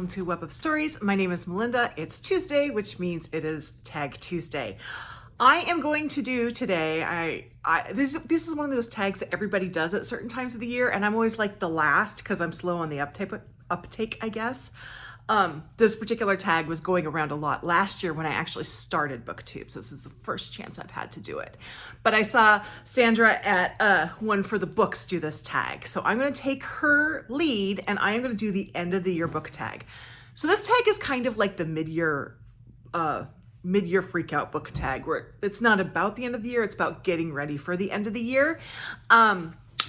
welcome to Web of Stories. My name is Melinda. It's Tuesday, which means it is Tag Tuesday. I am going to do today, this is one of those tags that everybody does at certain times of the year, and I'm always like the last because I'm slow on the uptake, I guess. This particular tag was going around a lot last year when I actually started booktube. So this is the first chance I've had to do it. But I saw Sandra at One for the Books do this tag. So I'm going to take her lead and I am going to do the end of the year book tag. So this tag is kind of like the mid-year freak out book tag, where it's not about the end of the year, it's about getting ready for the end of the year.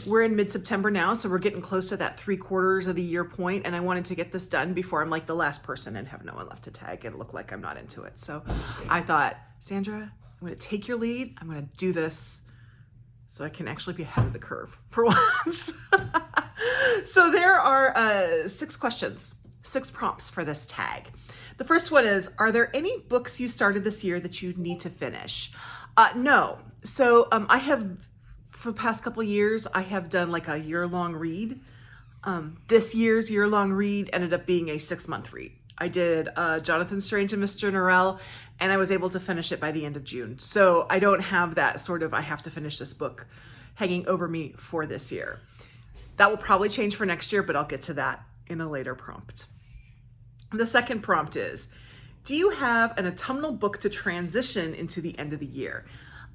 We're in mid-September now, so we're getting close to that 3/4 of the year point, and I wanted to get this done before I'm like the last person and have no one left to tag and look like I'm not into it. So I thought, Sandra, I'm going to take your lead. I'm going to do this so I can actually be ahead of the curve for once. So there are 6 questions, 6 prompts for this tag. The first one is, are there any books you started this year that you need to finish? No. So I have, for the past couple of years, I have done like a year-long read. This year's year-long read ended up being a 6-month read. I did Jonathan Strange and Mr. Norrell, and I was able to finish it by the end of June. So I don't have that sort of, I have to finish this book hanging over me for this year. That will probably change for next year, but I'll get to that in a later prompt. The second prompt is, do you have an autumnal book to transition into the end of the year?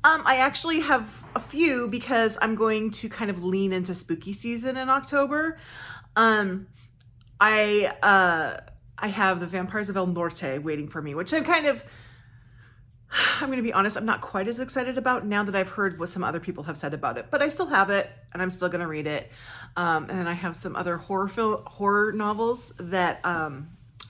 I actually have a few because I'm going to kind of lean into spooky season in October. I have The Vampires of El Norte waiting for me, which I'm going to be honest, I'm not quite as excited about now that I've heard what some other people have said about it, but I still have it and I'm still going to read it. And then I have some other horror novels that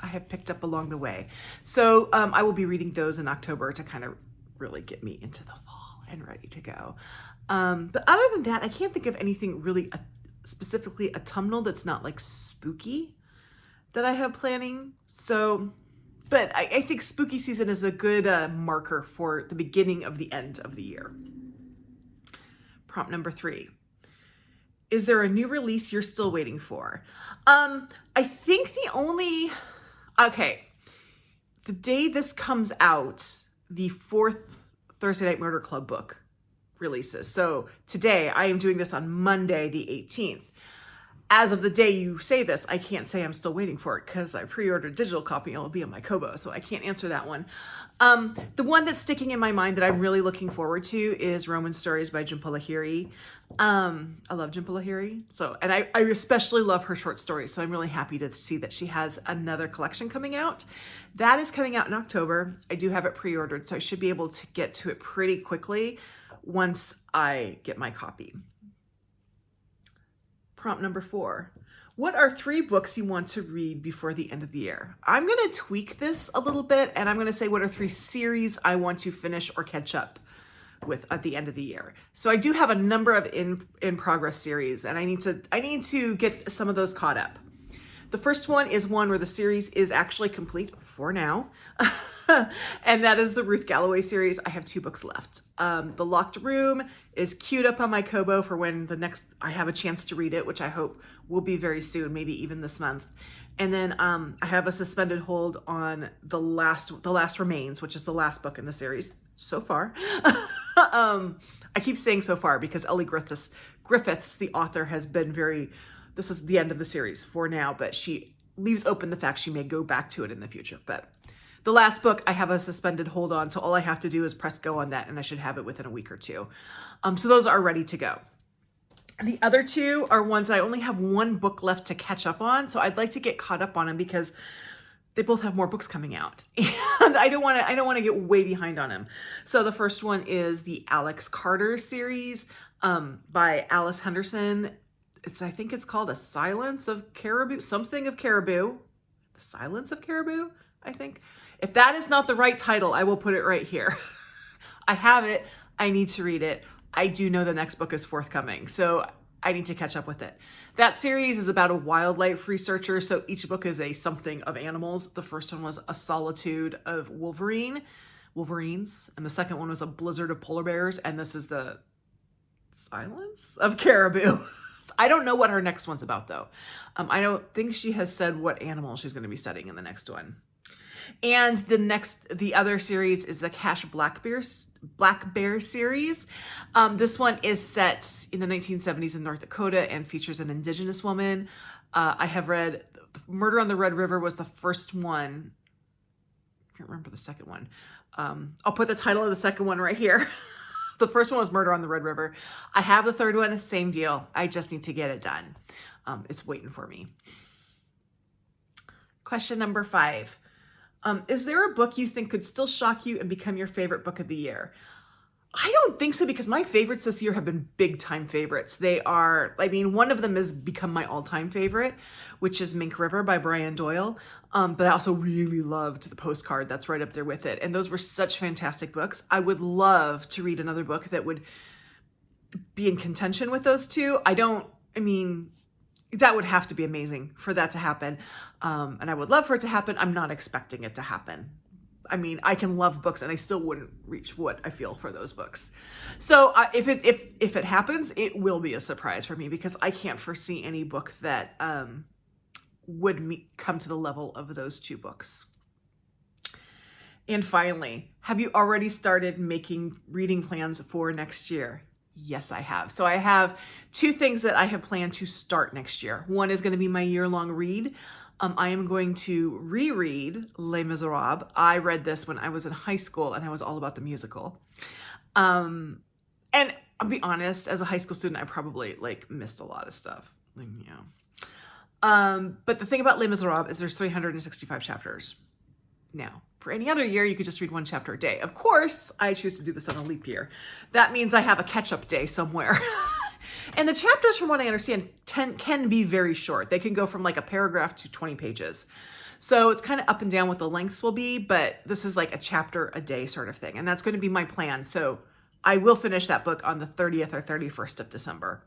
I have picked up along the way. So I will be reading those in October to kind of really get me into the fall and ready to go. But other than that, I can't think of anything really specifically autumnal that's not like spooky that I have planning. So, but I think spooky season is a good marker for the beginning of the end of the year. Prompt number 3. Is there a new release you're still waiting for? I think the day this comes out, the 4th Thursday Night Murder Club book releases. So today, I am doing this on Monday, the 18th. As of the day you say this, I can't say I'm still waiting for it because I pre-ordered a digital copy and it'll be on my Kobo, so I can't answer that one. The one that's sticking in my mind that I'm really looking forward to is Roman Stories by Jhumpa Lahiri. I love Jhumpa Lahiri, and I especially love her short stories, so I'm really happy to see that she has another collection coming out. That is coming out in October. I do have it pre-ordered, so I should be able to get to it pretty quickly once I get my copy. Prompt number 4. What are 3 books you want to read before the end of the year? I'm going to tweak this a little bit, and I'm going to say what are 3 series I want to finish or catch up with at the end of the year. So I do have a number of in progress series, and I need to get some of those caught up. The first one is one where the series is actually complete for now. And that is the Ruth Galloway series. I have 2 books left. The Locked Room is queued up on my Kobo for when I have a chance to read it, which I hope will be very soon, maybe even this month. And then I have a suspended hold on The Last Remains, which is the last book in the series so far. I keep saying so far because Ellie Griffiths, the author, has been this is the end of the series for now, but she leaves open the fact she may go back to it in the future. But the last book I have a suspended hold on, so all I have to do is press go on that and I should have it within a week or 2. So those are ready to go. The other 2 are ones I only have 1 book left to catch up on, so I'd like to get caught up on them because they both have more books coming out, and I don't want to get way behind on them. So the first one is the Alex Carter series by Alice Henderson. I think it's called A Silence of Caribou, something of Caribou. The Silence of Caribou, I think. If that is not the right title, I will put it right here. I have it. I need to read it. I do know the next book is forthcoming, so I need to catch up with it. That series is about a wildlife researcher, so each book is a something of animals. The first one was A Solitude of Wolverines, and the second one was A Blizzard of Polar Bears, and this is The Silence of Caribou. I don't know what her next one's about though. I don't think she has said what animal she's going to be studying in the next one. And the other series is the Cash Black Bear series. This one is set in the 1970s in North Dakota and features an Indigenous woman. I have read Murder on the Red River was the first one. I can't remember the second one. I'll put the title of the second one right here. The first one was Murder on the Red River. I have the third one, same deal. I just need to get it done. It's waiting for me. Question number 5. Is there a book you think could still shock you and become your favorite book of the year? I don't think so, because my favorites this year have been big time favorites. They are, one of them has become my all-time favorite, which is Mink River by Brian Doyle. But I also really loved The Postcard. That's right up there with it. And those were such fantastic books. I would love to read another book that would be in contention with those two. That would have to be amazing for that to happen. And I would love for it to happen. I'm not expecting it to happen. I can love books and I still wouldn't reach what I feel for those books. So if it happens, it will be a surprise for me, because I can't foresee any book that would come to the level of those two books. And finally, have you already started making reading plans for next year? Yes, I have. So I have 2 things that I have planned to start next year. One is going to be my year-long read. I am going to reread Les Miserables. I read this when I was in high school and I was all about the musical. And I'll be honest, as a high school student, I probably missed a lot of stuff. But the thing about Les Miserables is there's 365 chapters. Now, for any other year, you could just read 1 chapter a day. Of course, I choose to do this on a leap year. That means I have a catch-up day somewhere. And the chapters, from what I understand, can be very short. They can go from a paragraph to 20 pages. So it's kind of up and down what the lengths will be, but this is like a chapter a day sort of thing. And that's going to be my plan. So I will finish that book on the 30th or 31st of December.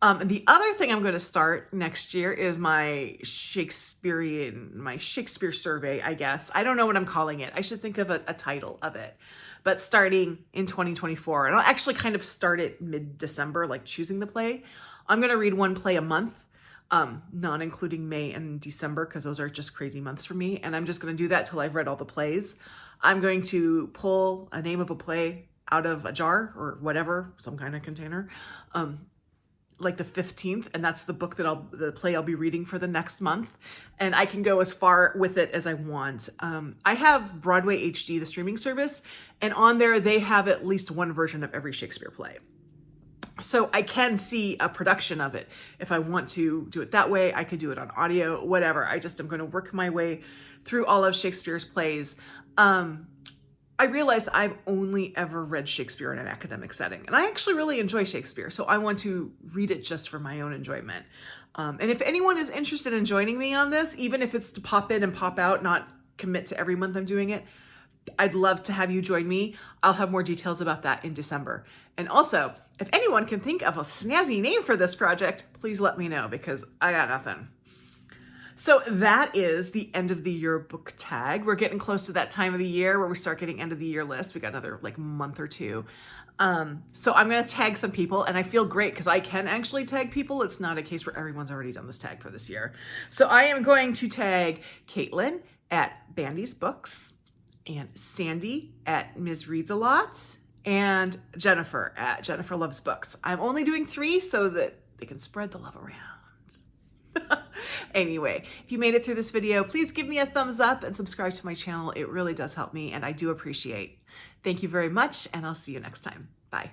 The other thing I'm going to start next year is my Shakespeare survey, I guess. I don't know what I'm calling it. I should think of a title of it. But starting in 2024, and I'll actually kind of start it mid-December, choosing the play. I'm going to read 1 play a month, not including May and December, because those are just crazy months for me. And I'm just going to do that till I've read all the plays. I'm going to pull a name of a play out of a jar or whatever, some kind of container, the 15th, and that's the play I'll be reading for the next month. And I can go as far with it as I want. I have Broadway HD, the streaming service, and on there they have at least 1 version of every Shakespeare play. So I can see a production of it. If I want to do it that way, I could do it on audio, whatever. I just am going to work my way through all of Shakespeare's plays. I realized I've only ever read Shakespeare in an academic setting, and I actually really enjoy Shakespeare, so I want to read it just for my own enjoyment. And if anyone is interested in joining me on this, even if it's to pop in and pop out, not commit to every month I'm doing it, I'd love to have you join me. I'll have more details about that in December. And also, if anyone can think of a snazzy name for this project, please let me know, because I got nothing. So that is the end of the year book tag. We're getting close to that time of the year where we start getting end of the year lists. We got another month or 2. So I'm going to tag some people, and I feel great because I can actually tag people. It's not a case where everyone's already done this tag for this year. So I am going to tag Caitlin at Bandy's Books, and Sandy at Ms. Reads a Lot, and Jennifer at Jennifer Loves Books. I'm only doing 3 so that they can spread the love around. Anyway, if you made it through this video, please give me a thumbs up and subscribe to my channel. It really does help me, and I do appreciate. Thank you very much, and I'll see you next time. Bye.